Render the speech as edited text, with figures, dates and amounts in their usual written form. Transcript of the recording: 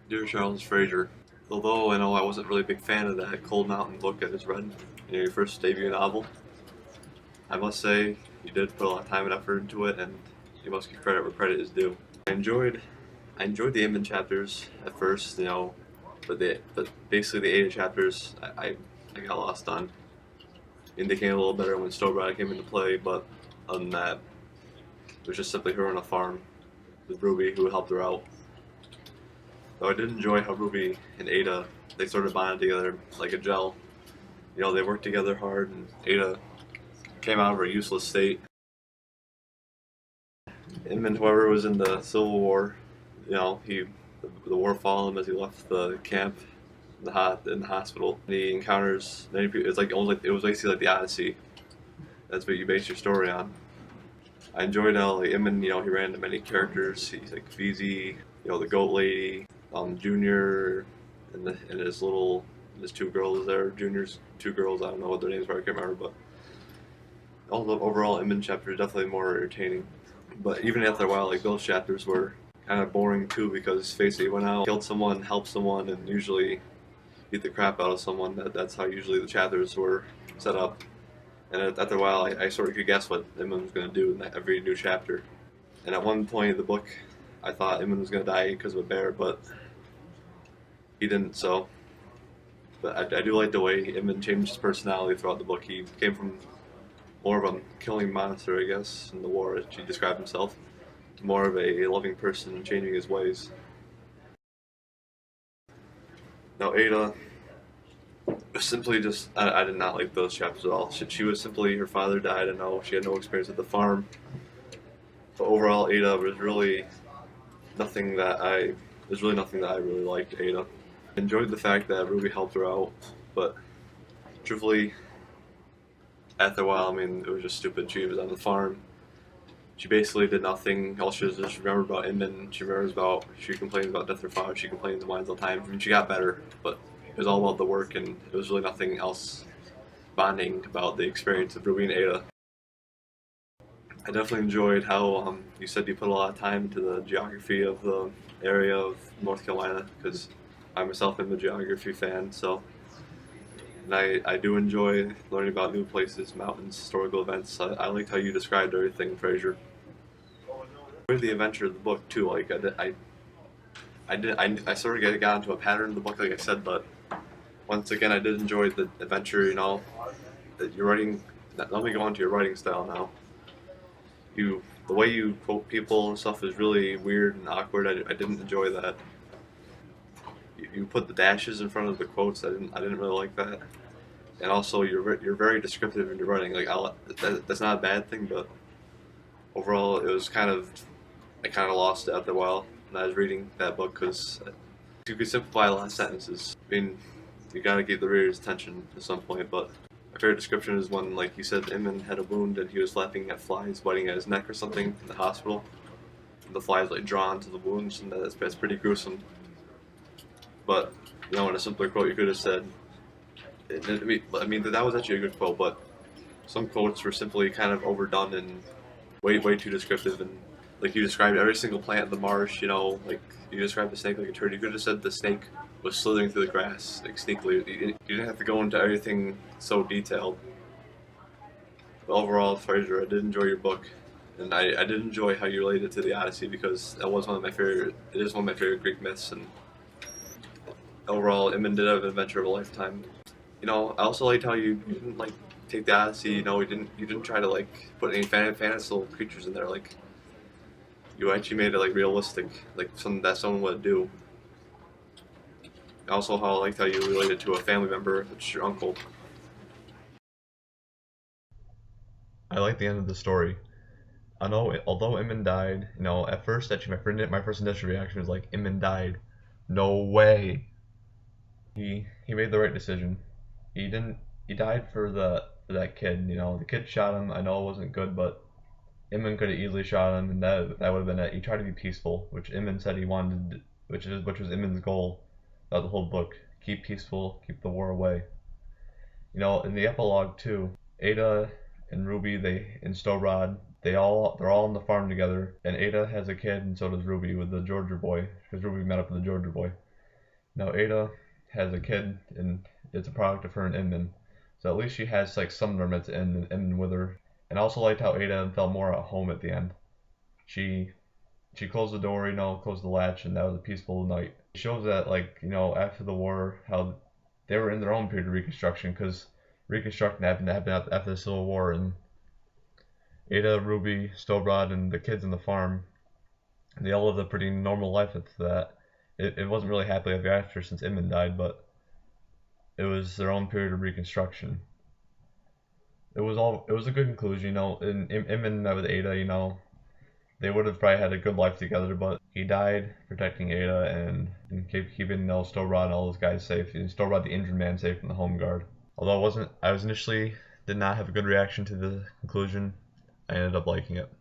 Dear Charles Frazier, although I know I wasn't really a big fan of that Cold Mountain book I just read, your first debut novel, I must say you did put a lot of time and effort into it, and you must give credit where credit is due. I enjoyed the Inman chapters at first, but basically the Ada chapters I got lost on. And they came a little better when Stowbride came into play, but other than that, it was just simply her on a farm with Ruby, who helped her out. Though I did enjoy how Ruby and Ada, they sort of bonded together like a gel. They worked together hard, and Ada came out of her useless state. Inman, however, was in the Civil War. The war followed him as he left the camp in the hospital. And he encounters many people. It was basically like the Odyssey. That's what you base your story on. I enjoyed how Inman, he ran into many characters. He's like Feezy, the Goat Lady, Junior, and his two girls there. Junior's two girls. I don't know what their names were. I can't remember, but all the overall Inman chapters definitely more entertaining. But even after a while, those chapters were kind of boring too, because face it, he went out, killed someone, helped someone, and usually beat the crap out of someone. That's how usually the chapters were set up. And after a while, I sort of could guess what Inman was going to do in every new chapter. And at one point in the book, I thought Inman was going to die because of a bear, but he didn't. But I do like the way Inman changed his personality throughout the book. He came from more of a killing monster, I guess, in the war, as he described himself, to more of a loving person, changing his ways. Now, Ada was simply just, I did not like those chapters at all. She was simply, her father died, and no, she had no experience at the farm. But overall, Ada was really there's really nothing that I really liked Ada. I enjoyed the fact that Ruby helped her out, but truthfully, after a while, it was just stupid. She was on the farm. She basically did nothing. All she just remembered about Inman. She complained about death of her father. She complained the lines all the time. She got better, but it was all about the work, and it was really nothing else bonding about the experience of Ruby and Ada. I definitely enjoyed how you said you put a lot of time into the geography of the area of North Carolina, because I myself am a geography fan, so. And I do enjoy learning about new places, mountains, historical events. I liked how you described everything, Frazier. I enjoyed the adventure of the book too. I sort of got into a pattern of the book, like I said, but once again, I did enjoy the adventure. That your writing. Let me go into your writing style now. The way you quote people and stuff is really weird and awkward. I didn't enjoy that. You put the dashes in front of the quotes. I didn't really like that. And also, you're very descriptive in your writing. That's not a bad thing, but overall, I kind of lost it after a while when I was reading that book, because you could simplify a lot of sentences. You gotta get the reader's attention at some point. But my favorite description is when, like you said, Inman had a wound and he was laughing at flies biting at his neck or something in the hospital. And the flies drawn to the wounds, and that's pretty gruesome. But in a simpler quote, you could have said. That was actually a good quote, but some quotes were simply kind of overdone and way too descriptive. And like you described every single plant in the marsh, like you described the snake like a turd. You could have said the snake was slithering through the grass like sneakily. You didn't have to go into everything so detailed. But overall, Frazier, I did enjoy your book, and I did enjoy how you related to the Odyssey, because that was one of my favorite. It is one of my favorite Greek myths, and overall, Inman did have an adventure of a lifetime. I also liked how you didn't take the Odyssey. You didn't try to put any fanciful creatures in there. You actually made it realistic, something that someone would do. Also, how I liked how you related to a family member, which is your uncle. I like the end of the story. I know, although Inman died, at first, actually, my first initial reaction was Inman died. No way. He made the right decision. He didn't. He died for that kid. The kid shot him. I know it wasn't good, but Inman could have easily shot him, and that would have been it. He tried to be peaceful, which Inman said he wanted, which was Inman's goal of the whole book. Keep peaceful, keep the war away. In the epilogue too, Ada and Ruby, and Stowrod, they're all on the farm together, and Ada has a kid, and so does Ruby with the Georgia boy, because Ruby met up with the Georgia boy. Now Ada has a kid, and it's a product of her and Inman, so at least she has like some romance in Inman with her. And I also liked how Ada felt more at home at the end. She she closed the door, closed the latch, and that was a peaceful night. It shows that, like, after the war, how they were in their own period of Reconstruction, because Reconstruction happened after the Civil War, and Ada, Ruby, Stobrod, and the kids on the farm, they all lived a pretty normal life after that. It wasn't really happily ever after since Inman died, but it was their own period of Reconstruction. It was a good conclusion, and Inman met with Ada, they would have probably had a good life together, but he died protecting Ada and keeping Stobrod and all those guys safe. And Stobrod, the injured man, safe from the home guard. Although I was initially did not have a good reaction to the conclusion, I ended up liking it.